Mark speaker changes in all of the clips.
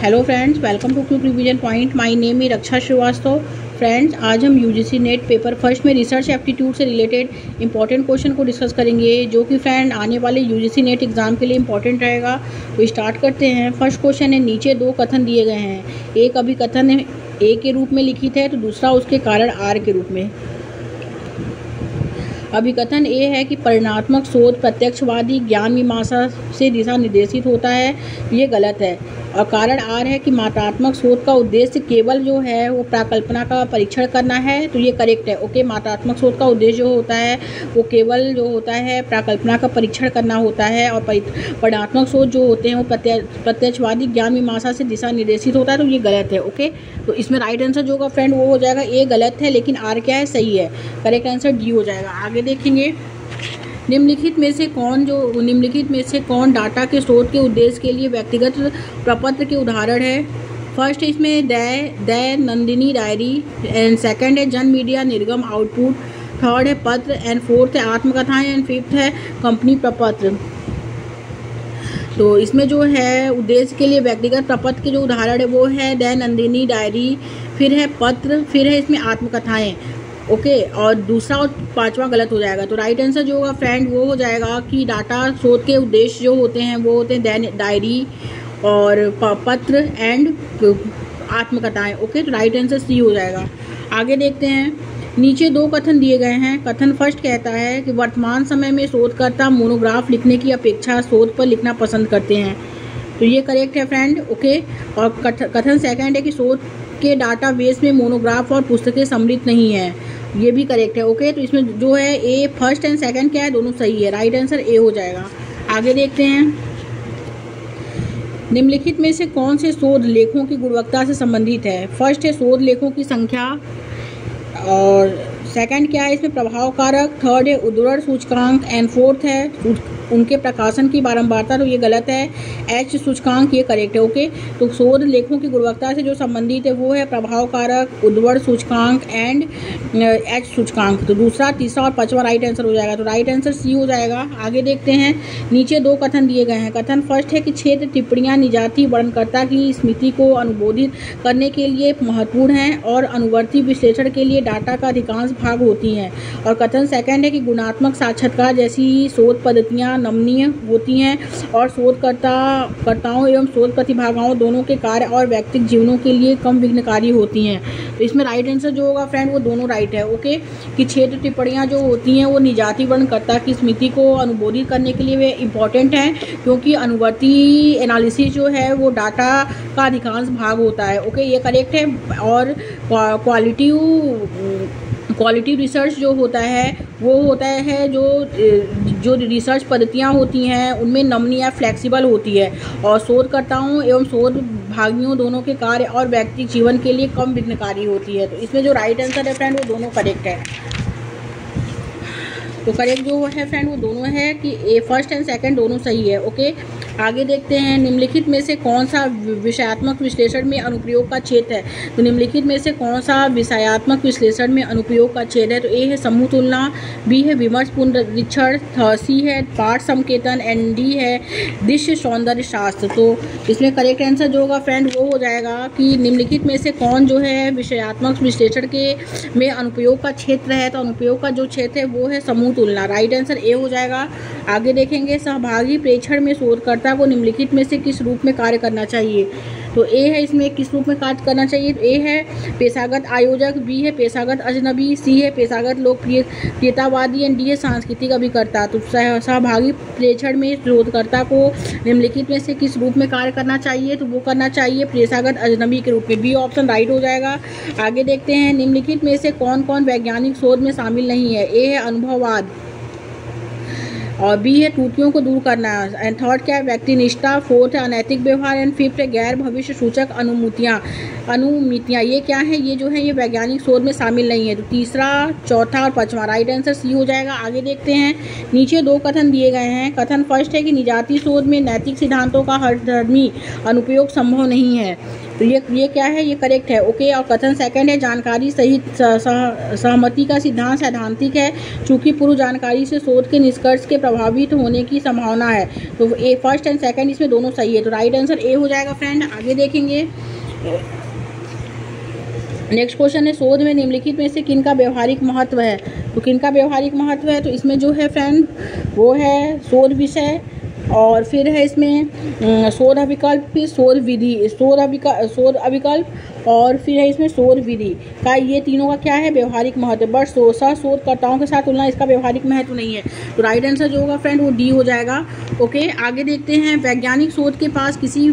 Speaker 1: Hello friends, welcome to quick revision point. My name है Raksha Srivastava. Friends, आज हम UGC NET paper first में research aptitude से related important question को discuss करेंगे, जो कि फ्रेंड आने वाले यूजीसी नेट एग्जाम के लिए इंपॉर्टेंट रहेगा। तो स्टार्ट करते हैं। फर्स्ट क्वेश्चन है, नीचे दो कथन दिए गए हैं। एक अभिकथन है ए के रूप में लिखित है, तो दूसरा उसके कारण आर के रूप में। अभिकथन ए है कि परिणात्मक शोध प्रत्यक्षवादी ज्ञान मीमांसा से दिशा निर्देशित होता है, ये गलत है। और कारण आर है कि मात्रात्मक शोध का उद्देश्य केवल जो है वो प्राकल्पना का परीक्षण करना है, तो ये करेक्ट है। ओके, मात्रात्मक शोध का उद्देश्य जो होता है वो केवल जो होता है प्राकल्पना का परीक्षण करना होता है, और परिणात्मक शोध जो होते हैं वो प्रत्यक्षवादी ज्ञान मीमांसा से दिशा निर्देशित होता है, तो ये गलत है। ओके, तो इसमें राइट आंसर जो होगा फ्रेंड वो हो जाएगा ए गलत है, लेकिन आर क्या है, सही है। करेक्ट आंसर डी हो जाएगा। आगे देखेंगे, निम्नलिखित में से कौन डाटा के स्रोत के उद्देश्य के लिए व्यक्तिगत प्रपत्र के उदाहरण है। फर्स्ट इसमें the Nandini diary, and second है जन मीडिया निर्गम आउटपुट, थर्ड है पत्र, एंड फोर्थ है आत्मकथाएं, एंड फिफ्थ है कंपनी प्रपत्र। तो इसमें जो है उद्देश्य के लिए व्यक्तिगत प्रपत्र के जो उदाहरण है वो है द नंदिनी डायरी, फिर है पत्र, फिर है इसमें आत्मकथाएं। ओके, और दूसरा और पांचवा गलत हो जाएगा। तो राइट आंसर जो होगा फ्रेंड वो हो जाएगा कि डाटा स्रोत के उद्देश्य जो होते हैं वो होते हैं डायरी और पत्र एंड आत्मकथाएं। ओके, तो राइट आंसर सी हो जाएगा। आगे देखते हैं, नीचे दो कथन दिए गए हैं। कथन फर्स्ट कहता है कि वर्तमान समय में शोधकर्ता मोनोग्राफ लिखने की अपेक्षा शोध पर लिखना पसंद करते हैं, तो ये करेक्ट है फ्रेंड। ओके, और कथन सेकंड है कि शोध के डाटा बेस में मोनोग्राफ और पुस्तकें सम्मिलित नहीं है, ये भी करेक्ट है। ओके, तो इसमें जो है ए फर्स्ट एंड सेकंड क्या है, दोनों सही है। राइट आंसर ए हो जाएगा। आगे देखते हैं, निम्नलिखित में से कौन से शोध लेखों की गुणवत्ता से संबंधित है। फर्स्ट है शोध लेखों की संख्या, और सेकंड क्या है इसमें प्रभाव कारक, थर्ड है उद्धरण सूचकांक, एंड फोर्थ है उनके प्रकाशन की बारंबारता, तो ये गलत है। एच सूचकांक ये करेक्ट है। ओके, तो शोध लेखों की गुणवत्ता से जो संबंधित है वो है प्रभाव कारक, उद्धरण सूचकांक एंड एच सूचकांक। तो दूसरा, तीसरा और पांचवा राइट आंसर हो जाएगा। तो राइट आंसर सी हो जाएगा। आगे देखते हैं, नीचे दो कथन दिए गए हैं। कथन फर्स्ट है कि क्षेत्र टिप्पणियां निजाती वर्णनकर्ता की स्मृति को अनुबोधित करने के लिए महत्वपूर्ण हैं और अनुवर्ती विश्लेषण के लिए डाटा का अधिकांश भाग होती हैं। और कथन सेकंड है कि गुणात्मक साक्षात्कार जैसी शोध पद्धतियां नमनीय होती हैं और शोधकर्ताओं एवं शोध प्रतिभागियों दोनों के कार्य और व्यक्तिगत जीवनों के लिए कम विघ्नकारी होती हैं। तो इसमें राइट आंसर जो होगा फ्रेंड वो दोनों राइट है। ओके, कि क्षेत्र टिप्पणियां जो होती हैं वो निजाती वर्णनकर्ता की स्मृति को अनुबोधित करने के लिए वे इंपॉर्टेंट हैं, क्योंकि अनुवर्ती एनालिसिस जो है वो डाटा का अधिकांश भाग होता है। ओके, ये करेक्ट है। और क्वालिटी रिसर्च जो होता है वो होता है जो रिसर्च पद्धतियाँ होती हैं उनमें नमनीय या फ्लेक्सिबल होती है, और शोधकर्ताओं एवं शोध भागियों दोनों के कार्य और व्यक्तिगत जीवन के लिए कम विघ्नकारी होती है। तो इसमें जो राइट आंसर है फ्रेंड वो दोनों करेक्ट है। तो करेक्ट जो है फ्रेंड वो दोनों है कि ए फर्स्ट एंड सेकंड दोनों सही है। ओके, आगे देखते हैं, निम्नलिखित में से कौन सा विषयात्मक विश्लेषण में अनुप्रयोग का क्षेत्र है। तो निम्नलिखित में से कौन सा विषयात्मक विश्लेषण में अनुप्रयोग का क्षेत्र है। तो ए है समूह तुलना, बी है विमर्श पुनरीक्षण, सी है पाठ संकेतन, एंड डी है दृश्य सौंदर्य शास्त्र। तो इसमें करेक्ट आंसर जो होगा फ्रेंड वो हो जाएगा कि निम्नलिखित में से कौन जो है विषयात्मक विश्लेषण के में अनुप्रयोग का क्षेत्र है। तो अनुप्रयोग का जो क्षेत्र है वो है समूह तुलना। राइट आंसर ए हो जाएगा। आगे देखेंगे, सहभागी प्रेक्षण में शोधकर्ता को निम्नलिखित में से किस रूप में कार्य करना चाहिए। तो ए है इसमें किस रूप में कार्य करना चाहिए। तो ए है पेशागत आयोजक, बी है पेशागत अजनबी, सी है पेशागत लोकप्रियतावादी, एंड डी है सांस्कृतिक अभिकर्ता। तो सहभागी प्रेक्षण में शोधकर्ता को निम्नलिखित में से किस रूप में कार्य करना चाहिए। तो वो करना चाहिए पेशागत अजनबी के रूप में। बी ऑप्शन राइट हो जाएगा। आगे देखते हैं, निम्नलिखित में से कौन कौन वैज्ञानिक शोध में शामिल नहीं है। ए है अनुभववाद, और बी है त्रुटियों को दूर करना, एंड थर्ड क्या है व्यक्तिनिष्ठा, फोर्थ है अनैतिक व्यवहार, एंड फिफ्थ है गैर भविष्य सूचक अनुमितियाँ। ये क्या है, ये जो है ये वैज्ञानिक शोध में शामिल नहीं है। तो तीसरा, चौथा और पांचवा राइट आंसर सी हो जाएगा। आगे देखते हैं, नीचे दो कथन दिए गए हैं। कथन फर्स्ट है कि निजाती शोध में नैतिक सिद्धांतों का हरधर्मी अनुप्रयोग संभव नहीं है। तो ये क्या है, ये करेक्ट है। ओके, और कथन सेकंड है जानकारी सहित सहमति का सिद्धांत सैद्धांतिक है चूंकि पूर्व जानकारी से शोध के निष्कर्ष के प्रभावित होने की संभावना है। तो ए फर्स्ट एंड सेकंड इसमें दोनों सही है, तो राइट आंसर ए हो जाएगा फ्रेंड। आगे देखेंगे, नेक्स्ट क्वेश्चन है शोध में निम्नलिखित में से किन का व्यवहारिक महत्व है। तो किन का व्यवहारिक महत्व है, तो इसमें जो है फ्रेंड वो है शोध विषय, और फिर है इसमें शोध अभिकल्प, फिर शोध विधि, शोध अभिकल्प, और फिर है इसमें शोध विधि का, ये तीनों का क्या है व्यवहारिक महत्व। बट शोधकर्ताओं के साथ तुलना इसका व्यवहारिक महत्व नहीं है। तो राइट आंसर जो होगा फ्रेंड वो डी हो जाएगा। ओके, आगे देखते हैं, वैज्ञानिक शोध के पास किसी भी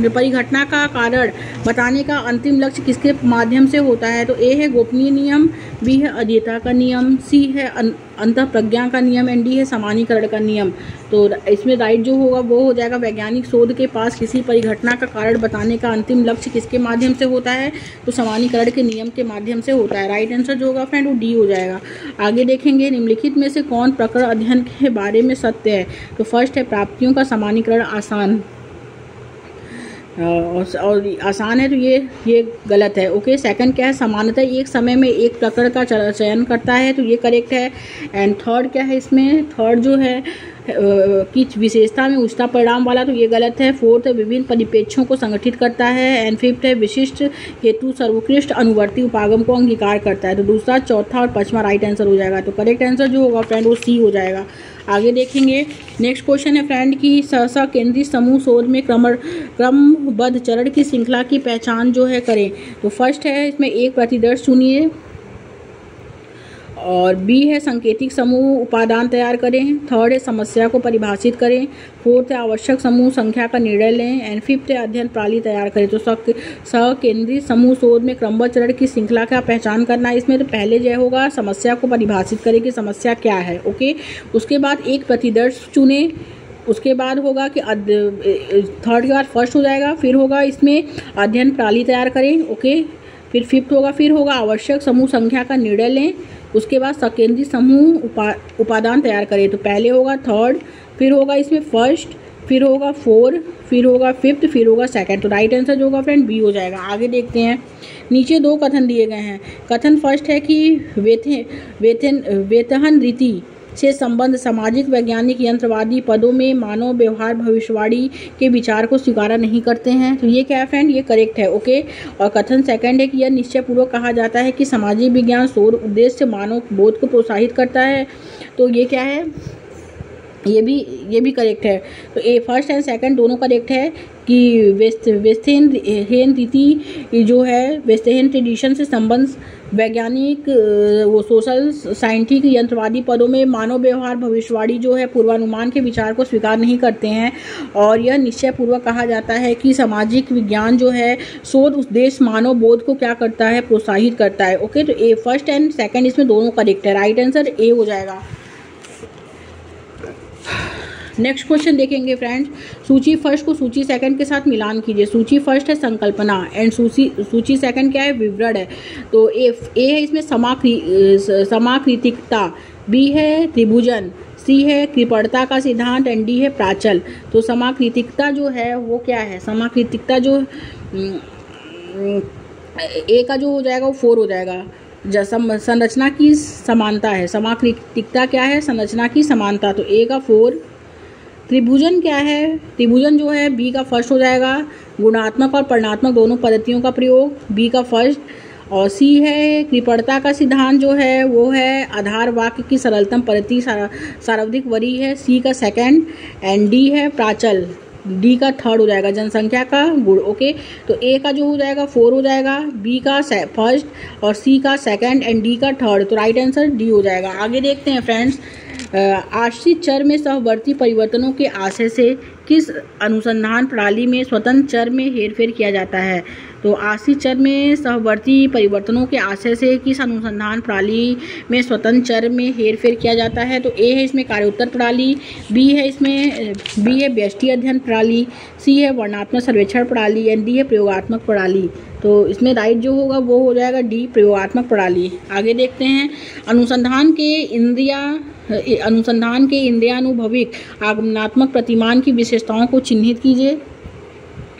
Speaker 1: परिघटना का कारण बताने का अंतिम लक्ष्य किसके माध्यम से होता है। तो ए है गोपनीय नियम, बी है अद्ययता का नियम, सी है अंतःप्रज्ञा का नियम, एंड डी है सामान्यीकरण का नियम। तो इसमें राइट जो होगा वो हो जाएगा वैज्ञानिक शोध के पास किसी परिघटना का कारण बताने का अंतिम लक्ष्य किसके माध्यम से होता है, तो सामान्यीकरण के नियम के माध्यम से होता है। राइट आंसर जो होगा फ्रेंड वो डी हो जाएगा। आगे देखेंगे, निम्नलिखित में से कौन प्रकरण अध्ययन के बारे में सत्य है। तो फर्स्ट है प्राप्तियों का सामान्यीकरण आसान, और आसान है, तो ये गलत है। ओके, सेकंड क्या है, समानता एक समय में एक प्रकरण का चयन करता है, तो ये करेक्ट है। एंड थर्ड क्या है, इसमें थर्ड जो है कि विशेषता में उच्चता परिणाम वाला, तो ये गलत है। फोर्थ है विभिन्न परिप्रेक्ष्यों को संगठित करता है, एंड फिफ्थ है विशिष्ट हेतु सर्वोत्कृष्ट अनुवर्ती उपागम को अंगीकार करता है। तो दूसरा, चौथा और पांचवा राइट आंसर हो जाएगा। तो करेक्ट आंसर जो होगा फ्रेंड वो सी हो जाएगा। आगे देखेंगे, नेक्स्ट क्वेश्चन है फ्रेंड की सहसा केंद्रित समूह शोध में क्रमबद्ध चरण की श्रृंखला की पहचान जो है करें। तो फर्स्ट है इसमें एक प्रतिदर्श चुनिए, और बी है सांकेतिक समूह उपादान तैयार करें, थर्ड है समस्या को परिभाषित करें, फोर्थ है आवश्यक समूह संख्या का निर्णय लें, एंड फिफ्थ है अध्ययन प्रणाली तैयार करें। तो सकेंद्रित समूह शोध में क्रमबद्ध चरण की श्रृंखला का पहचान करना है इसमें। तो पहले जो होगा समस्या को परिभाषित करें कि समस्या क्या है। ओके, उसके बाद एक प्रतिदर्श चुने, उसके बाद होगा कि थर्ड के बाद फर्स्ट हो जाएगा, फिर होगा इसमें अध्ययन प्रणाली तैयार करें। ओके, फिर फिफ्थ होगा, फिर होगा आवश्यक समूह संख्या का निर्णय लें, उसके बाद सकेंद्रित समूह उपादान तैयार करें। तो पहले होगा थर्ड, फिर होगा इसमें फर्स्ट, फिर होगा फोर, फिर होगा फिफ्थ, फिर होगा सेकंड। तो राइट आंसर जो होगा फ्रेंड बी हो जाएगा। आगे देखते हैं, नीचे दो कथन दिए गए हैं। कथन फर्स्ट है कि वेतन रीति से संबंध सामाजिक वैज्ञानिक यंत्रवादी पदों में मानव व्यवहार भविष्यवाणी के विचार को स्वीकार नहीं करते हैं। तो ये क्या है फ्रेंड, ये करेक्ट है। ओके, और कथन सेकंड है कि यह निश्चय पूर्वक कहा जाता है कि सामाजिक विज्ञान शोध उद्देश्य मानव बोध को प्रोत्साहित करता है। तो ये क्या है, ये भी करेक्ट है। तो ए फर्स्ट एंड सेकंड दोनों करेक्ट है कि वेस्टर्न रीति जो है वेस्टर्न ट्रेडिशन से संबंध वैज्ञानिक वो सोशल साइंटिफिक यंत्रवादी पदों में मानव व्यवहार भविष्यवाणी जो है पूर्वानुमान के विचार को स्वीकार नहीं करते हैं, और यह निश्चय पूर्वक कहा जाता है कि सामाजिक विज्ञान जो है शोध उद्देश्य मानव बोध को क्या करता है, प्रोत्साहित करता है। ओके, तो ए फर्स्ट एंड सेकंड इसमें दोनों करेक्ट है। राइट आंसर ए हो जाएगा। नेक्स्ट क्वेश्चन देखेंगे फ्रेंड्स, सूची फर्स्ट को सूची सेकंड के साथ मिलान कीजिए। सूची फर्स्ट है संकल्पना, एंड सूची सेकंड क्या है, विवरण है। तो ए है इसमें समाकृतिकता, बी है त्रिभुजन, सी है कृपणता का सिद्धांत, एंड डी है प्राचल। तो समाकृतिकता जो है वो क्या है, समाकृतिकता जो ए का जो हो जाएगा वो 4 हो जाएगा। संरचना की समानता है, समाकृतिकता क्या है, संरचना की समानता, तो ए का 4। त्रिभुजन क्या है, त्रिभुजन जो है बी का फर्स्ट हो जाएगा। गुणात्मक और परिमाणात्मक दोनों पद्धतियों का प्रयोग, बी का फर्स्ट। और सी है कृपणता का सिद्धांत जो है वो है आधार वाक्य की सरलतम पद्धति सर्वाधिक वरीय है, सी का सेकंड। एंड डी है प्राचल, डी का थर्ड हो जाएगा, जनसंख्या का गुण। ओके, तो ए का जो हो जाएगा 4 हो जाएगा, बी का फर्स्ट और सी का सेकंड एंड डी का थर्ड। तो राइट आंसर डी हो जाएगा। आगे देखते हैं फ्रेंड्स, आश्रित चर में सहवर्ती परिवर्तनों के आशय से किस अनुसंधान प्रणाली में स्वतंत्र चर में हेरफेर किया जाता है। तो आश्रित चर में सहवर्ती परिवर्तनों के आशय से किस अनुसंधान प्रणाली में स्वतंत्र चर में हेरफेर किया जाता है। तो ए है इसमें कार्योत्तर प्रणाली, बी है व्यष्टि अध्ययन प्रणाली, सी है वर्णनात्मक सर्वेक्षण प्रणाली, एंड डी है प्रयोगात्मक प्रणाली। तो इसमें राइट जो होगा वो हो जाएगा डी, प्रयोगात्मक प्रणाली। आगे देखते हैं, अनुसंधान के इंद्रियानुभविक आगमनात्मक प्रतिमान की विशेषताओं को चिन्हित कीजिए।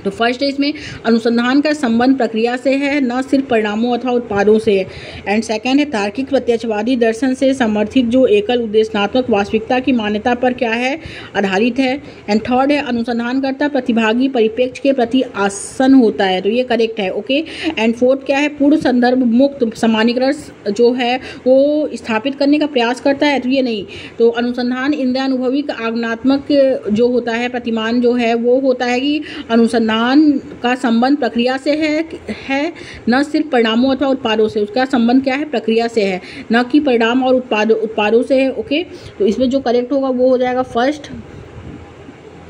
Speaker 1: तो फर्स्ट है इसमें अनुसंधान का संबंध प्रक्रिया से है, न सिर्फ परिणामों अथवा उत्पादों से है। एंड सेकंड है तार्किक प्रत्यक्षवादी दर्शन से समर्थित जो एकल उद्देश्यात्मक वास्तविकता की मान्यता पर क्या है आधारित है। एंड थर्ड है अनुसंधानकर्ता प्रतिभागी परिप्रेक्ष्य के प्रति आसन होता है, तो ये करेक्ट है। ओके। एंड फोर्थ क्या है पूर्ण संदर्भ मुक्त सामान्यीकरण जो है वो स्थापित करने का प्रयास करता है, तो ये नहीं। तो अनुसंधान इंद्रियानुभविक आज्ञानात्मक जो होता है प्रतिमान जो है वो होता है कि अनुसंधान का संबंध प्रक्रिया से है न सिर्फ परिणामों अथवा उत्पादों से, उसका संबंध क्या है प्रक्रिया से है, न कि परिणाम और उत्पादों से है। ओके। तो इसमें जो करेक्ट होगा वो हो जाएगा फर्स्ट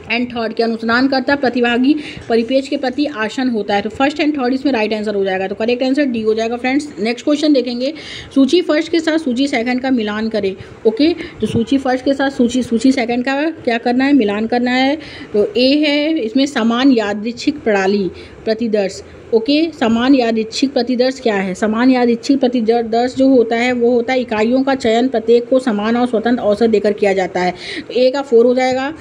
Speaker 1: एंड थर्ड के अनुसंधान करता प्रतिभागी परिपेक्ष के प्रति आसन होता है, तो फर्स्ट एंड थर्ड इसमें राइट आंसर हो जाएगा। तो करेक्ट आंसर डी हो जाएगा फ्रेंड्स। नेक्स्ट क्वेश्चन देखेंगे, सूची फर्स्ट के साथ सूची सेकंड का मिलान करें। ओके। तो सूची फर्स्ट के साथ सूची सेकंड का क्या करना है मिलान करना है। तो ए है इसमें समान यादृच्छिक प्रणाली प्रतिदर्श। ओके। समान यादृच्छिक प्रतिदर्श क्या है, समान यादृच्छिक प्रतिदर्श जो होता है वो होता है इकाइयों का चयन प्रत्येक को समान और स्वतंत्र अवसर देकर किया जाता है, तो ए का 4 हो जाएगा।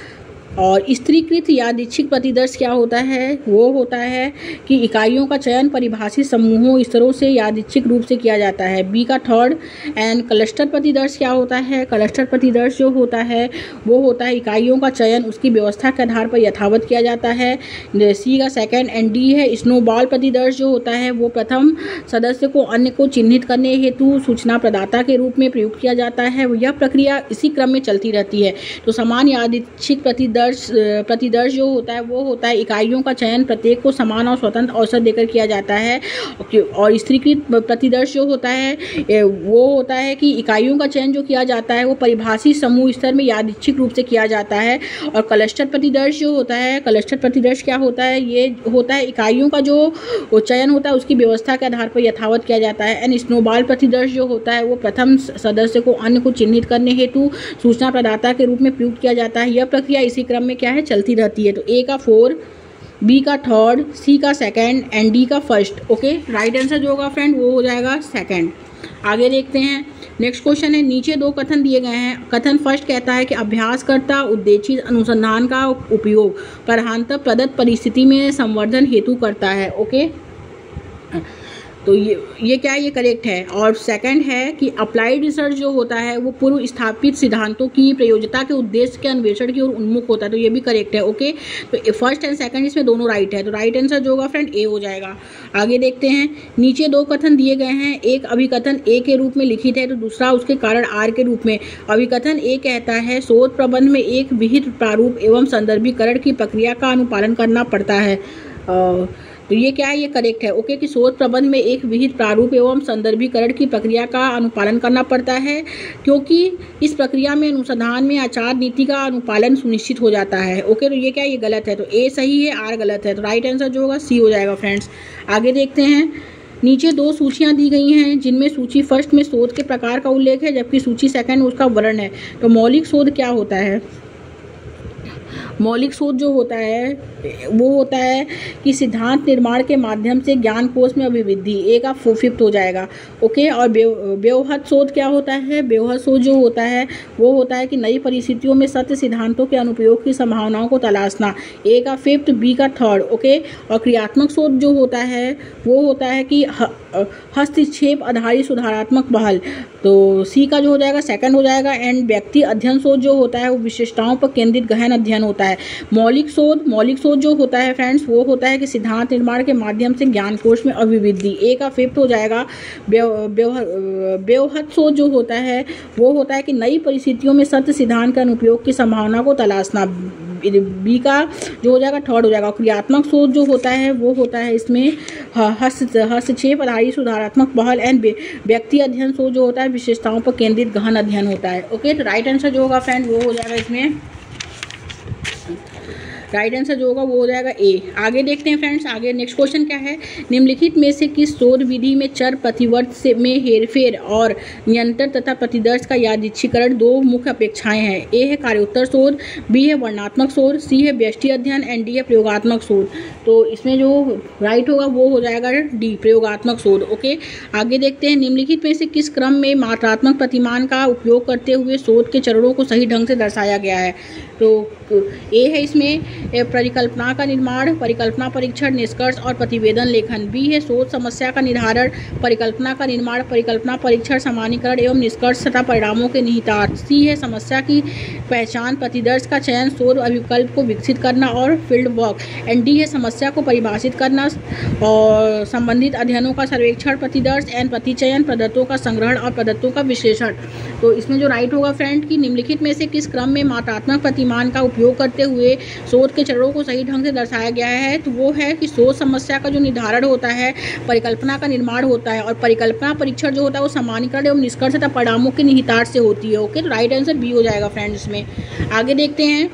Speaker 1: और स्त्रीकृत यादृच्छिक प्रतिदर्श क्या होता है, वो होता है कि इकाइयों का चयन परिभाषित समूहों स्तरों से यादृच्छिक रूप से किया जाता है, बी का 3rd। एंड क्लस्टर प्रतिदर्श क्या होता है, क्लस्टर प्रतिदर्श जो होता है वो होता है इकाइयों का चयन उसकी व्यवस्था के आधार पर यथावत किया जाता है, सी का 2nd। एंड डी है स्नोबॉल प्रतिदर्श जो होता है वो प्रथम सदस्य को अन्य को चिन्हित करने हेतु सूचना प्रदाता के रूप में प्रयुक्त किया जाता है, यह प्रक्रिया इसी क्रम में चलती रहती है। तो समान यादृच्छिक प्रतिदर्श जो होता है वो होता है इकाइयों का चयन प्रत्येक को समान और स्वतंत्र अवसर देकर किया जाता है। और स्त्रीकृत प्रतिदर्श जो होता है वो होता है कि इकाइयों का चयन जो किया जाता है वो परिभाषित समूह स्तर में यादृच्छिक रूप से किया जाता है। और क्लस्टर प्रतिदर्श जो होता है, क्लस्टर प्रतिदर्श क्या होता है, ये होता है इकाइयों का जो चयन होता है उसकी व्यवस्था के आधार पर यथावत किया जाता है। एंड स्नोबॉल प्रतिदर्श जो होता है वो प्रथम सदस्य को अन्य को चिन्हित करने हेतु सूचना प्रदाता के रूप में प्रयुक्त किया जाता है, यह प्रक्रिया इसी क्रम में क्या है चलती रहती है। तो ए का 4, बी का 3rd, सी का 2nd एंड डी का 1st। ओके। राइट आंसर जो होगा फ्रेंड वो हो जाएगा 2nd। आगे देखते हैं नेक्स्ट क्वेश्चन है, नीचे 2 कथन दिए गए हैं। कथन फर्स्ट कहता है कि अभ्यासकर्ता उद्देशित अनुसंधान का उपयोग प्रधानतः प्रदत्त परिस्थिति में संवर्धन हेतु करता है। ओके। तो ये क्या है, ये करेक्ट है। और सेकंड है कि अप्लाइड रिसर्च जो होता है वो पूर्व स्थापित सिद्धांतों की प्रयोज्यता के उद्देश्य के अन्वेषण की ओर उन्मुख होता है, तो ये भी करेक्ट है। ओके। तो फर्स्ट एंड सेकंड इसमें दोनों राइट है, तो राइट आंसर जो होगा फ्रेंड ए हो जाएगा। आगे देखते हैं, नीचे 2 कथन दिए गए हैं, एक अभिकथन ए के रूप में लिखित है तो दूसरा उसके कारण आर के रूप में। अभिकथन ए कहता है शोध प्रबंध में एक विहित प्रारूप एवं संदर्भीकरण की प्रक्रिया का अनुपालन करना पड़ता है। तो ये क्या है, ये करेक्ट है। ओके। कि शोध प्रबंध में एक विहित प्रारूप एवं संदर्भीकरण की प्रक्रिया का अनुपालन करना पड़ता है क्योंकि इस प्रक्रिया में अनुसंधान में आचार नीति का अनुपालन सुनिश्चित हो जाता है। ओके। तो ये क्या है, ये गलत है, तो ए सही है, आर गलत है, तो राइट आंसर जो होगा सी हो जाएगा फ्रेंड्स। आगे देखते हैं, नीचे 2 सूचियां दी गई हैं जिनमें सूची फर्स्ट में शोध के प्रकार का उल्लेख है जबकि सूची सेकंड में उसका वर्णन है। तो मौलिक शोध क्या होता है, मौलिक शोध जो होता है वो होता है कि सिद्धांत निर्माण के माध्यम से ज्ञान कोश में अभिवृद्धि, ए का 5th हो जाएगा। ओके। और व्यवहत शोध क्या होता है, व्यवहत शोध जो होता है वो होता है कि नई परिस्थितियों में सत्य सिद्धांतों के अनुप्रयोग की संभावनाओं को तलाशना, ए का 5th, बी का 3rd। ओके। और क्रियात्मक शोध जो होता है वो होता है कि हस्तक्षेप आधारित सुधारात्मक पहल, तो सी का जो हो जाएगा 2nd हो जाएगा। एंड व्यक्ति अध्ययन शोध जो होता है वो विशेषताओं पर केंद्रित गहन अध्ययन होता है। मौलिक शोध जो होता है फ्रेंड्स वो होता है कि सिद्धांत निर्माण के माध्यम से ज्ञान कोश में अभिवृद्धि, ए का 5th हो जाएगा। व्यवहत शोध जो होता है वो होता है कि नई परिस्थितियों में सत्य सिद्धांत के अनुप्रयोग की संभावना को तलाशना, बी का जो हो जाएगा 3rd हो जाएगा। क्रियात्मक शोध जो होता है वो होता है इसमें हस्तक्षेप आधारित सुधारात्मक पहल। एंड व्यक्ति अध्ययन शोध जो होता है विशेषताओं पर केंद्रित गहन अध्ययन होता है। ओके। तो राइट आंसर जो होगा फ्रेंड वो हो जाएगा इसमें, राइट आंसर जो होगा वो हो जाएगा ए। आगे देखते हैं फ्रेंड्स, आगे नेक्स्ट क्वेश्चन क्या है, निम्नलिखित में से किस शोध विधि में चर प्रतिवर्त से में हेरफेर और नियंत्रण तथा प्रतिदर्श का यादृच्छीकरण 2 मुख्य अपेक्षाएं हैं। ए है कार्योत्तर शोध, बी है वर्णनात्मक शोध, सी है व्यष्टि अध्ययन एंड डी है प्रयोगात्मक शोध। तो इसमें जो राइट होगा वो हो जाएगा डी, प्रयोगात्मक शोध। ओके। आगे देखते हैं, निम्नलिखित में से किस क्रम में मात्रात्मक प्रतिमान का उपयोग करते हुए शोध के चरणों को सही ढंग से दर्शाया गया है। तो तो ए है इसमें परिकल्पना का निर्माण, परिकल्पना परीक्षण, निष्कर्ष और प्रतिवेदन लेखन। बी है शोध समस्या का निर्धारण, परिकल्पना का निर्माण, परिकल्पना परीक्षण, सामान्यीकरण एवं निष्कर्ष तथा परिणामों के निहितार्थ। सी है समस्या की पहचान, प्रतिदर्श का चयन, शोध अभिकल्प को विकसित करना और फील्ड वर्क। एंड डी है समस्या को परिभाषित करना और संबंधित अध्ययनों का सर्वेक्षण, प्रतिदर्श एंड प्रतिचयन, प्रदत्तों का संग्रहण और प्रदत्तों का विश्लेषण। तो इसमें जो राइट होगा फ्रेंड कि निम्नलिखित में से किस क्रम में मात्रात्मक प्रतिमान का उपयोग करते हुए शोध के चरणों को सही ढंग से दर्शाया गया है। तो वो है कि शोध समस्या का जो निर्धारण होता है, परिकल्पना का निर्माण होता है और परिकल्पना परीक्षण जो होता है वो सामान्यीकरण एवं निष्कर्ष तथा परिणामों के निहितार्थ से होती है। ओके, तो राइट आंसर बी हो जाएगा फ्रेंड। इसमें आगे देखते हैं,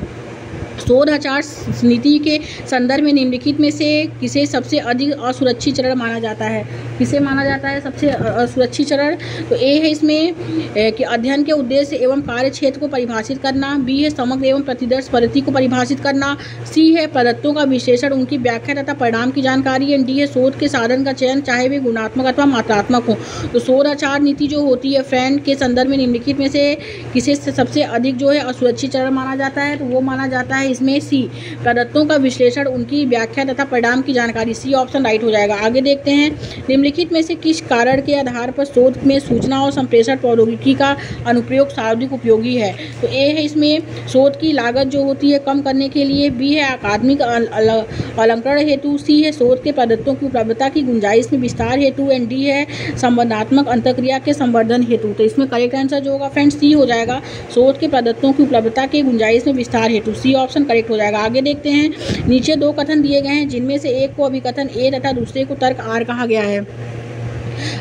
Speaker 1: शोध आचार नीति के संदर्भ में निम्नलिखित में से किसे सबसे अधिक असुरक्षित चरण माना जाता है? किसे माना जाता है सबसे असुरक्षित चरण? तो ए है इसमें कि अध्ययन के उद्देश्य एवं कार्य क्षेत्र को परिभाषित करना। बी है समग्र एवं प्रतिदर्श पद्धति को परिभाषित करना। सी है प्रदत्तों का विश्लेषण, उनकी व्याख्या तथा परिणाम की जानकारी। एंड डी है शोध के साधन का चयन, चाहे वे गुणात्मक अथवा मात्रात्मक हो। तो शोध आचार नीति जो होती है फ्रेंड के संदर्भ में निम्नलिखित में से किसे सबसे अधिक जो है असुरक्षित चरण माना जाता है? तो वो माना जाता है इसमें सी, प्रदत्तों का विश्लेषण, उनकी व्याख्या तथा परिणाम की जानकारी। सी ऑप्शन राइट हो जाएगा। आगे देखते हैं, निम्नलिखित में से किस कारण के आधार पर शोध में सूचना और संप्रेषण प्रौद्योगिकी का अनुप्रयोग सर्वाधिक उपयोगी है? तो ए है इसमें शोध की लागत जो होती है कम करने के लिए। बी है अकादमिक अलंकरण हेतु। सी है शोध के प्रदत्तों की उपलब्धता की गुंजाइश में विस्तार हेतु। एंड डी है संबंधात्मक अंतःक्रिया के संवर्धन हेतु। तो इसमें करेक्ट आंसर जो होगा फ्रेंड्स सी हो जाएगा, शोध के प्रदत्तों की उपलब्धता के गुंजाइश में विस्तार हेतु। सी ऑप्शन करेक्ट हो जाएगा। आगे देखते हैं, नीचे दो कथन दिए गए हैं जिनमें से एक को अभिकथन ए तथा दूसरे को तर्क आर कहा गया है।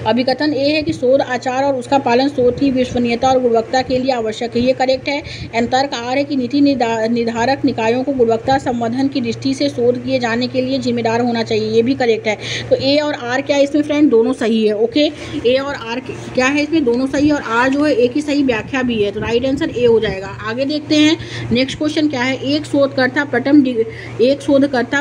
Speaker 1: अभिकथन ए है कि शोध आचार और उसका पालन शोध की विश्वसनीयता और गुणवत्ता के लिए आवश्यक है, ये करेक्ट है। एंड तर्क आर है कि नीति निर्धारक निकायों को गुणवत्ता संवर्धन की दृष्टि से शोध किए जाने के लिए जिम्मेदार होना चाहिए, ये भी करेक्ट है। तो ए और आर क्या है इसमें फ्रेंड? दोनों सही है। ओके, ए और आर क्या है इसमें? दोनों सही है और आर जो है ए की सही व्याख्या भी है। तो राइट आंसर ए हो जाएगा। आगे देखते हैं, नेक्स्ट क्वेश्चन क्या है, एक शोधकर्ता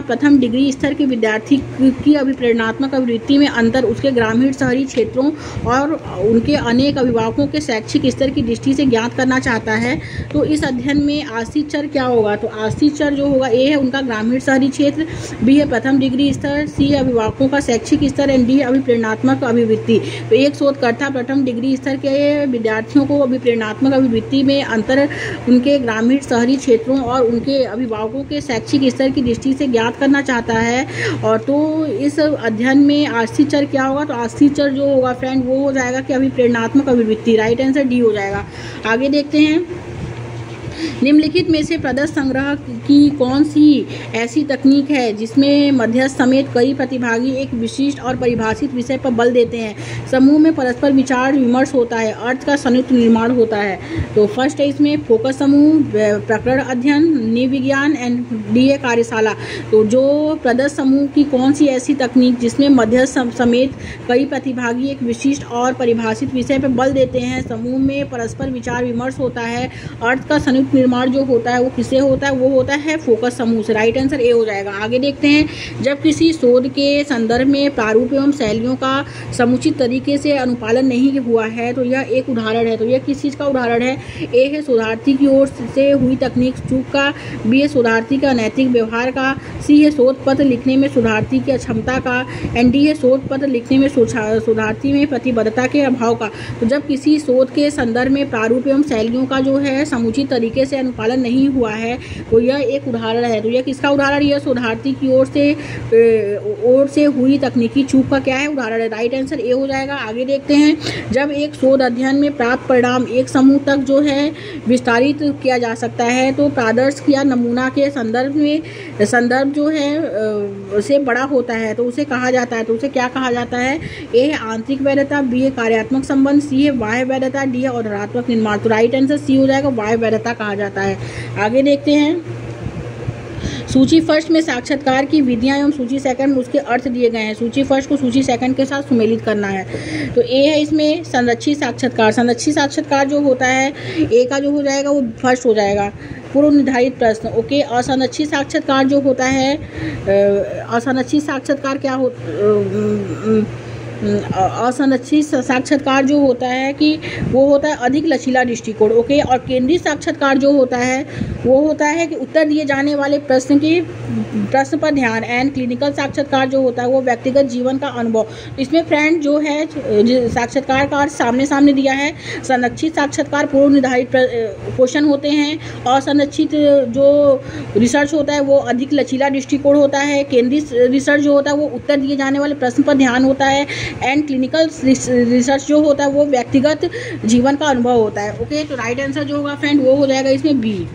Speaker 1: प्रथम डिग्री स्तर के विद्यार्थी की अभिप्रेरणात्मक अभिवृत्ति में अंतर उसके ग्रामीण शहरी क्षेत्रों और उनके अनेक अभिभावकों के शैक्षिक स्तर की दृष्टि से ज्ञात करना चाहता है। तो इस अध्ययन में आश्रित चर क्या होगा? तो आश्रित चर जो होगा ए है उनका ग्रामीण शहरी क्षेत्र, बी है प्रथम डिग्री स्तर, सी है अभिभावकों का शैक्षिक स्तर एंड डी है अभिप्रेरणात्मक अभिवृत्ति। तो एक शोधकर्ता प्रथम डिग्री स्तर के विद्यार्थियों को अभिप्रेरणात्मक अभिवृत्ति में अंतर उनके ग्रामीण शहरी क्षेत्रों और उनके अभिभावकों के शैक्षिक स्तर की दृष्टि से ज्ञात करना चाहता है। और तो इस अध्ययन में आश्रित चर क्या होगा? तो आश्रित चर जो होगा फ्रेंड वो हो जाएगा कि अभिप्रेरणात्मक अभिवृत्ति। राइट आंसर डी हो जाएगा। आगे देखते हैं, निम्नलिखित में से प्रदत्त संग्रह की कौन सी ऐसी तकनीक है जिसमें मध्यस्थ समेत कई प्रतिभागी एक विशिष्ट और परिभाषित विषय पर बल देते हैं, समूह में परस्पर विचार विमर्श होता है, अर्थ का संयुक्त निर्माण होता है? तो फर्स्ट है इसमें फोकस समूह, प्रकरण अध्ययन, निविज्ञान एंड डी ए कार्यशाला। तो जो प्रदत्त समूह की कौन सी ऐसी तकनीक जिसमें मध्यस्थ समेत कई प्रतिभागी एक विशिष्ट और परिभाषित विषय पर बल देते हैं, समूह में परस्पर विचार विमर्श होता है, अर्थ का संयुक्त निर्माण जो होता है वो किससे होता है? वो होता है फोकस समूह से। राइट आंसर ए हो जाएगा। आगे देखते हैं, जब किसी शोध के संदर्भ में प्रारूप एवं शैलियों का समुचित तरीके से अनुपालन नहीं हुआ है तो यह एक उदाहरण है। तो यह किस चीज़ का उदाहरण है? ए है शोधार्थी की ओर से हुई तकनीक चूक का, बी है शोधार्थी का अनैतिक व्यवहार का, सी है शोध पत्र लिखने में शोधार्थी की अक्षमता का, एंड डी है शोध पत्र लिखने में शोधार्थी में प्रतिबद्धता के अभाव का। तो जब किसी शोध के संदर्भ में प्रारूप एवं शैलियों का जो है समुचित तरीके से अनुपालन नहीं हुआ है तो यह एक उदाहरण है। तो यह किसका उदाहरण? यह शोधार्थी की ओर से हुई तकनीकी चूक का क्या है? उदाहरण है। राइट आंसर ए हो जाएगा। आगे देखते हैं, जब एक शोध अध्ययन में प्राप्त परिणाम एक समूह तक जो है विस्तारित किया जा सकता है तो प्रादर्श या नमूना के संदर्भ जो है से बड़ा होता है तो उसे कहा जाता है। तो उसे क्या कहा जाता है? ए है आंतरिक वैधता, बी है कार्यात्मक संबंध, सी है बाह्य वैधता, डी है औधनात्मक निर्माण। तो राइट आंसर सी हो जाएगा, बाह्य वैधता कहा जाता है। आगे देखते हैं, सूची फर्स्ट में साक्षात्कार की विधियां एवं सूची सेकंड में उसके अर्थ दिए गए हैं। सूची फर्स्ट को सूची सेकंड के साथ सुमेलित करना है। तो ए है इसमें संरक्षित साक्षात्कार। संरक्षित साक्षात्कार जो होता है ए का जो हो जाएगा वो फर्स्ट हो जाएगा, पूर्व निर्धारित प्रश्न। ओके, असंरक्षित साक्षात्कार जो होता है, असंरक्षित साक्षात्कार क्या असंरचित साक्षात्कार जो होता है कि वो होता है अधिक लचीला दृष्टिकोण। ओके, और केंद्रीय साक्षात्कार जो होता है वो होता है कि उत्तर दिए जाने वाले प्रश्न पर ध्यान। एंड क्लिनिकल साक्षात्कार जो होता है वो व्यक्तिगत जीवन का अनुभव। इसमें फ्रेंड जो है साक्षात्कार का सामने सामने दिया है। संरक्षित साक्षात्कार पूर्व निर्धारित क्वेश्चन होते हैं, और संरक्षित जो रिसर्च होता है वो अधिक लचीला दृष्टिकोण होता है। केंद्रीय रिसर्च जो होता है वो उत्तर दिए जाने वाले प्रश्न पर ध्यान होता है। एंड क्लिनिकल रिसर्च जो होता है वो व्यक्तिगत जीवन का अनुभव होता है। ओके, तो राइट आंसर जो होगा फ्रेंड वो हो जाएगा इसमें बी।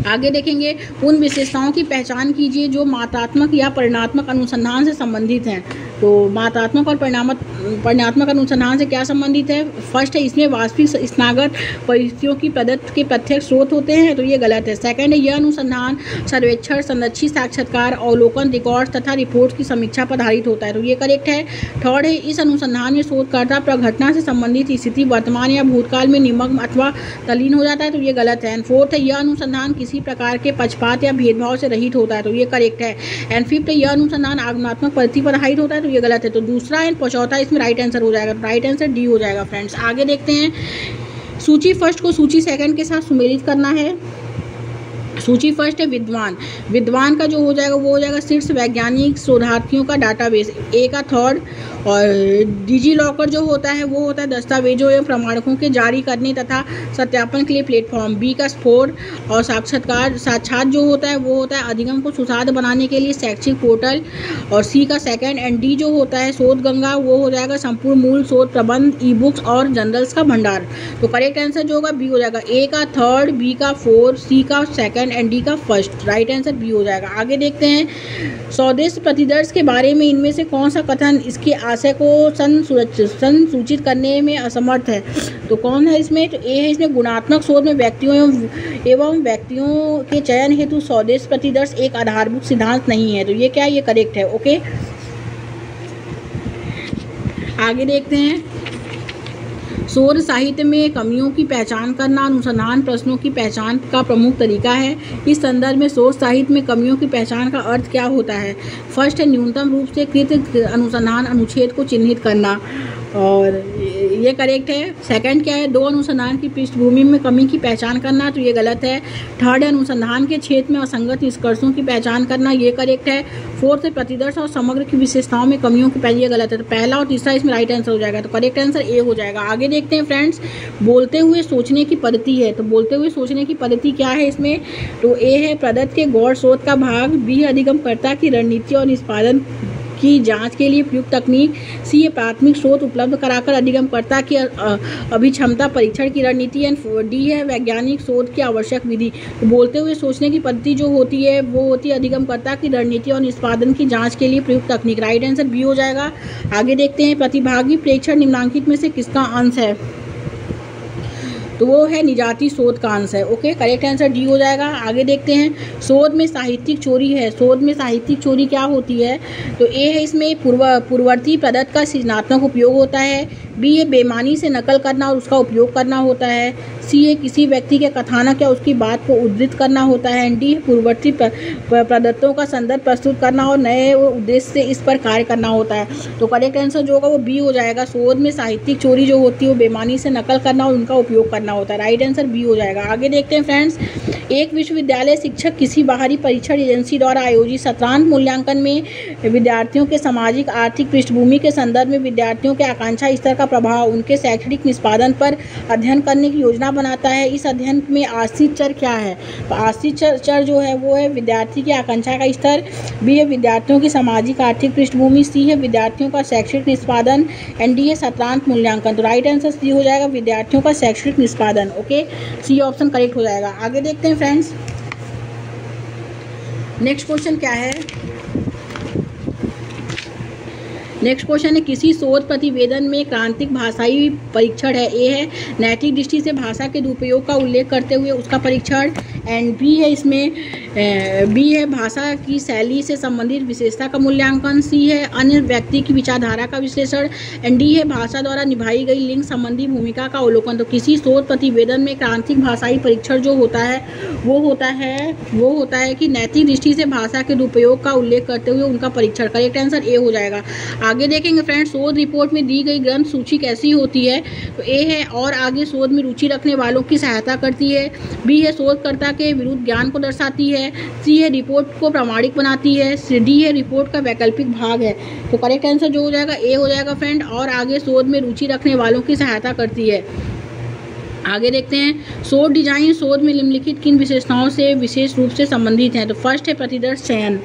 Speaker 1: आगे देखेंगे, उन विशेषताओं की पहचान कीजिए जो मात्रात्मक या परिमाणात्मक अनुसंधान से संबंधित हैं। तो मात्रात्मक और परिमाणात्मक अनुसंधान से क्या संबंधित है? फर्स्ट है, इसमें वास्तविक स्नातक परिस्थितियों की प्रदत्त के प्रत्यक्ष स्रोत होते हैं, तो ये गलत है। सेकंड है, यह अनुसंधान सर्वेक्षण, संरक्षित साक्षात्कार, अवलोकन, रिकॉर्ड तथा रिपोर्ट की समीक्षा पर आधारित होता है, तो ये करेक्ट है। थर्ड है, इस अनुसंधान में शोधकर्ता प्रघटना से संबंधित स्थिति वर्तमान या भूतकाल में निमग्न अथवा तल्लीन हो जाता है, तो ये गलत है। एंड फोर्थ है, यह अनुसंधान किसी प्रकार के पक्षपात या भेदभाव से रहित होता है, तो ये करेक्ट है। एंड फिफ्थ है, यह अनुसंधान आगमनात्मक पद्धति पर आधारित होता है, ये गलत है। तो दूसरा एंड चौथा इसमें राइट आंसर हो जाएगा, राइट आंसर डी हो जाएगा फ्रेंड्स। आगे देखते हैं, सूची फर्स्ट को सूची सेकंड के साथ सुमेलित करना है। सूची फर्स्ट है विद्वान। विद्वान का जो हो जाएगा वो हो जाएगा शीर्ष वैज्ञानिक शोधार्थियों का डाटाबेस, ए का थर्ड। और डिजी लॉकर जो होता है वो होता है दस्तावेजों एवं प्रमाणकों के जारी करने तथा सत्यापन के लिए प्लेटफॉर्म, बी का स्फोट। और साक्षात जो होता है वो होता है अधिगम को सुसाध्य बनाने के लिए शैक्षिक पोर्टल, और सी का सेकंड। एंड डी जो होता है शोध गंगा, वो हो जाएगा संपूर्ण मूल शोध प्रबंध, ई बुक्स और जर्नल्स का भंडार। तो करेक्ट आंसर जो होगा बी हो जाएगा, ए का थर्ड, बी का फोर्थ, सी का सेकंड एंड डी का फर्स्ट। राइट आंसर बी हो जाएगा। आगे देखते हैं, स्वदेश प्रतिदर्श के बारे में इनमें से कौन सा कथन इसके आशय को संसूचित करने में असमर्थ है? तो कौन है इसमें? तो ए है इसमें, गुणात्मक शोध में व्यक्तियों एवं व्यक्तियों के चयन हेतु स्वदेश प्रतिदर्श एक आधारभूत सिद्धांत नहीं है, तो ये क्या है? ये करेक्ट है। ओके, आगे देखते हैं, शोध साहित्य में कमियों की पहचान करना अनुसंधान प्रश्नों की पहचान का प्रमुख तरीका है। इस संदर्भ में शोध साहित्य में कमियों की पहचान का अर्थ क्या होता है? फर्स्ट है, न्यूनतम रूप से कृत अनुसंधान अनुच्छेद को चिन्हित करना, और ये करेक्ट है। सेकंड क्या है? दो अनुसंधान की पृष्ठभूमि में कमी की पहचान करना, तो ये गलत है। थर्ड है, अनुसंधान के क्षेत्र में असंगत निष्कर्षों की पहचान करना, ये करेक्ट है। फोर्थ है, प्रतिदर्श और समग्र की विशेषताओं में कमियों की पहचान, ये गलत है। तो पहला और तीसरा इसमें राइट आंसर हो जाएगा, तो करेक्ट आंसर ए हो जाएगा। आगे देखते हैं फ्रेंड्स, बोलते हुए सोचने की पद्धति है। तो बोलते हुए सोचने की पद्धति क्या है इसमें? तो ए है प्रदत्त के गौड़ शोध का भाग, बी अधिगमकर्ता की रणनीति और निष्पादन की जांच के लिए प्रयुक्त तकनीक, सी है प्राथमिक स्रोत उपलब्ध कराकर अधिगमकर्ता की अभिक्षमता परीक्षण की रणनीति, एंड डी है वैज्ञानिक शोध की आवश्यक विधि। तो बोलते हुए सोचने की पद्धति जो होती है वो होती है अधिगमकर्ता की रणनीति और निष्पादन की जांच के लिए प्रयुक्त तकनीक। राइट आंसर बी हो जाएगा। आगे देखते हैं, प्रतिभागी प्रेक्षण निम्नलिखित में से किसका अंश है? तो वो है निजाती शोध का अंश है। ओके, करेक्ट आंसर डी हो जाएगा। आगे देखते हैं, शोध में साहित्यिक चोरी है। शोध में साहित्यिक चोरी क्या होती है? तो ए है इसमें पूर्ववर्ती प्रदत्त का सृजनात्मक उपयोग होता है, बी है बेईमानी से नकल करना और उसका उपयोग करना होता है, सी है किसी व्यक्ति के कथानक या उसकी बात को उद्धृत करना होता है, एंड डी है पूर्ववर्ती प्रदत्तों का संदर्भ प्रस्तुत करना और नए उद्देश्य से इस पर कार्य करना होता है। तो करेक्ट आंसर जो होगा वो बी हो जाएगा। शोध में साहित्यिक चोरी जो होती है वो बेईमानी से नकल करना और उनका उपयोग करना होता है। राइट आंसर बी हो जाएगा। आगे देखते हैं फ्रेंड्स, एक विश्वविद्यालय शिक्षक किसी बाहरी परीक्षण एजेंसी द्वारा आयोजित सत्रांत मूल्यांकन में विद्यार्थियों के सामाजिक आर्थिक पृष्ठभूमि के संदर्भ में विद्यार्थियों के आकांक्षा स्तर का प्रभाव उनके शैक्षणिक निष्पादन पर अध्ययन करने की योजना बनाता है। इस अध्ययन में आश्रित चर क्या है? तो आश्रित चर जो है वो है विद्यार्थी की आकांक्षा का स्तर, बी है विद्यार्थियों की सामाजिक आर्थिक पृष्ठभूमि, सी है विद्यार्थियों का शैक्षणिक निष्पादन, एंड डी है सत्रांत मूल्यांकन। तो राइट आंसर सी हो जाएगा, विद्यार्थियों का शैक्षणिक निष्पादन। ओके, सी ऑप्शन करेक्ट हो जाएगा। आगे देखते हैं फ्रेंड्स, नेक्स्ट क्वेश्चन क्या है? नेक्स्ट क्वेश्चन है, किसी शोध प्रतिवेदन में क्रांतिक भाषाई परीक्षण है। ए है नैतिक दृष्टि से भाषा के दुरुपयोग का उल्लेख करते हुए उसका परीक्षण, एंड बी है इसमें बी है भाषा की शैली से संबंधित विशेषता का मूल्यांकन, सी है अन्य व्यक्ति की विचारधारा का विश्लेषण, एंड डी है भाषा द्वारा निभाई गई लिंग संबंधी भूमिका का अवलोकन। तो किसी शोध प्रतिवेदन में क्रांतिक भाषाई परीक्षण जो होता है वो होता है कि नैतिक दृष्टि से भाषा के दुरुपयोग का उल्लेख करते हुए उनका परीक्षण। करेक्ट आंसर ए हो जाएगा। आगे देखेंगे फ्रेंड्स, शोध रिपोर्ट में दी गई ग्रंथ सूची कैसी होती है? तो ए है और आगे शोध में रुचि रखने वालों की सहायता करती है, बी है शोधकर्ता के विरुद्ध ज्ञान को दर्शाती है, सी है रिपोर्ट को प्रामाणिक बनाती है, डी है रिपोर्ट का वैकल्पिक भाग है। तो करेक्ट आंसर जो हो जाएगा ए हो जाएगा फ्रेंड, और आगे शोध में रुचि रखने वालों की सहायता करती है। आगे देखते हैं, शोध डिजाइन शोध में निम्नलिखित किन विशेषताओं से विशेष रूप से संबंधित हैं? तो फर्स्ट है प्रतिदर्श चयन,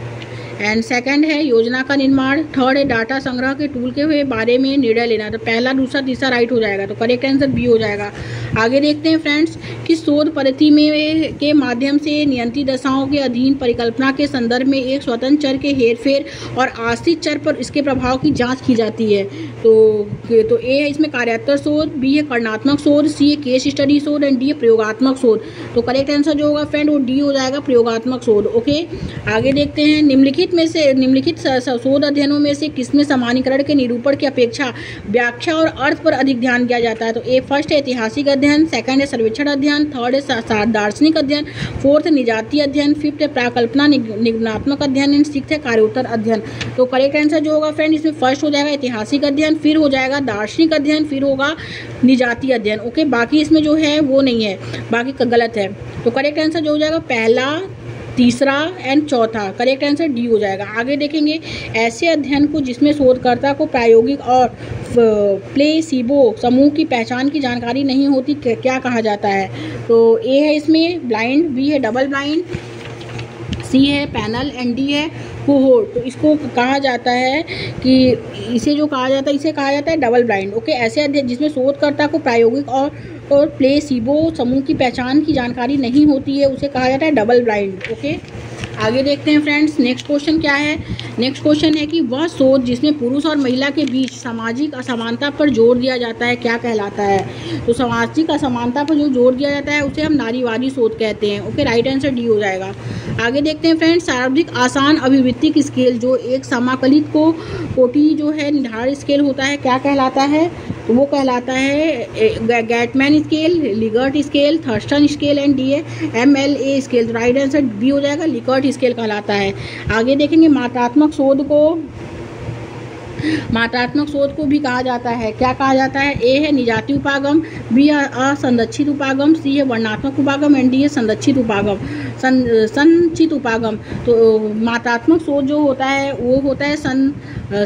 Speaker 1: एंड सेकंड है योजना का निर्माण, थर्ड है डाटा संग्रह के टूल के बारे में निर्णय लेना। तो पहला दूसरा तीसरा राइट हो जाएगा, तो करेक्ट आंसर बी हो जाएगा। आगे देखते हैं फ्रेंड्स कि शोध पद्धति में के माध्यम से नियंत्रित दशाओं के अधीन परिकल्पना के संदर्भ में एक स्वतंत्र चर के हेरफेर और आश्रित चर पर इसके प्रभाव की जांच की जाती है। तो ए है इसमें कार्यात्मक शोध, बी है कर्णात्मक शोध, सी है केस स्टडी शोध, एंड डी है प्रयोगात्मक शोध। तो करेक्ट आंसर जो होगा फ्रेंड वो डी हो जाएगा, प्रयोगात्मक शोध। ओके, आगे देखते हैं, निम्नलिखित शोध अध्ययनों में से किसमें सामान्यीकरण के निरूपण की अपेक्षा व्याख्या और अर्थ पर अधिक ध्यान दिया जाता है? तो ए फर्स्ट है ऐतिहासिक अध्ययन, सेकंड है सर्वेक्षण अध्ययन, थर्ड है दार्शनिक अध्ययन, फोर्थ है निजातीय अध्ययन, फिफ्थ है प्राकल्पना निगमनात्मक अध्ययन, एंड सिक्स्थ है कार्योत्तर अध्ययन। तो करेक्ट आंसर जो होगा फ्रेंड इसमें फर्स्ट हो जाएगा ऐतिहासिक अध्ययन, फिर हो जाएगा दार्शनिक अध्ययन, फिर होगा निजातीय अध्ययन। ओके, बाकी इसमें जो है वो नहीं है, बाकी गलत है। तो करेक्ट आंसर जो हो जाएगा पहला, तीसरा एंड चौथा, करेक्ट आंसर डी हो जाएगा। आगे देखेंगे, ऐसे अध्ययन को जिसमें शोधकर्ता को प्रायोगिक और प्लेसिबो समूह की पहचान की जानकारी नहीं होती क्या कहा जाता है? तो ए है इसमें ब्लाइंड, बी है डबल ब्लाइंड, सी है पैनल, एंड डी है कोहोर्ट। तो इसको कहा जाता है कि इसे कहा जाता है डबल ब्लाइंड। ओके, ऐसे अध्ययन जिसमें शोधकर्ता को प्रायोगिक और प्लेसिबो समूह की पहचान की जानकारी नहीं होती है उसे कहा जाता है डबल ब्लाइंड। ओके, आगे देखते हैं फ्रेंड्स, नेक्स्ट क्वेश्चन क्या है? नेक्स्ट क्वेश्चन है कि वह शोध जिसमें पुरुष और महिला के बीच सामाजिक असमानता पर जोर दिया जाता है क्या कहलाता है? तो सामाजिक असमानता पर जो जोर दिया जाता है उसे हम नारीवादी शोध कहते हैं। ओके, राइट आंसर डी हो जाएगा। आगे देखते हैं फ्रेंड्स, सर्वाधिक आसान अभिवृत्तिक स्केल जो एक समाकलित कोटि जो है निर्धारित स्केल होता है क्या कहलाता है? तो वो कहलाता है Guttman scale, Likert scale, Thurstone scale, and D है MLA scale. Right answer B हो जाएगा, लिगर्ट स्केल कहलाता है। आगे देखेंगे, मात्रात्मक शोध को भी कहा जाता है क्या कहा जाता है? ए है निजातीय उपागम, बी है असंरक्षित उपागम, सी है वर्णनात्मक उपागम, एंड डी है संरक्षित उपागम संचित उपागम। तो मात्रात्मक शोध जो होता है वो होता है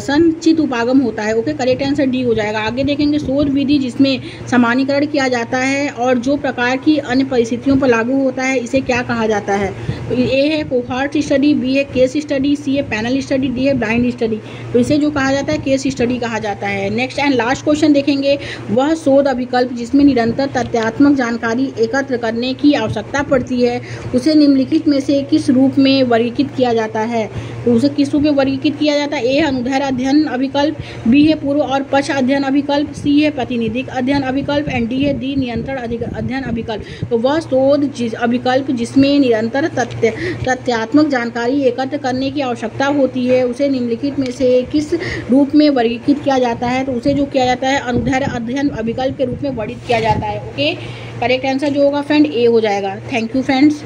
Speaker 1: संचित उपागम होता है। ओके, करेक्ट आंसर डी हो जाएगा। आगे देखेंगे, शोध विधि जिसमें सामान्यीकरण किया जाता है और जो प्रकार की अन्य परिस्थितियों पर लागू होता है इसे क्या कहा जाता है? तो ए है कोहॉर्ट स्टडी, बी है केस स्टडी, सी है पैनल स्टडी, डी है ब्लाइंड स्टडी। तो इसे जो कहा जाता है केस स्टडी कहा जाता है। नेक्स्ट एंड लास्ट क्वेश्चन देखेंगे, वह शोध अभिकल्प जिसमें निरंतर तथ्यात्मक जानकारी एकत्र करने की आवश्यकता पड़ती है उसे निम्नलिखित में से किस रूप में वर्गीकृत किया जाता है? तो उसे किस रूप में वर्गीकृत किया जाता है? ए अनुदैर्ध्य अध्ययन अभिकल्प, बी है पूर्व और पक्ष अध्ययन अभिकल्प, सी है प्रातिनिधिक अध्ययन अभिकल्प, एंड डी है दी नियंत्रण अध्ययन अभिकल्प। तो वह शोध अभिकल्प जिसमें निरंतर तथ्यात्मक जानकारी एकत्र करने की आवश्यकता होती है उसे निम्नलिखित में से किस रूप में वर्गीकृत किया जाता है? तो उसे जो किया जाता है अनुदैर्ध्य अध्ययन अभिकल्प के रूप में वर्णित किया जाता है। ओके, करेक्ट आंसर जो होगा फ्रेंड ए हो जाएगा। Thank you friends.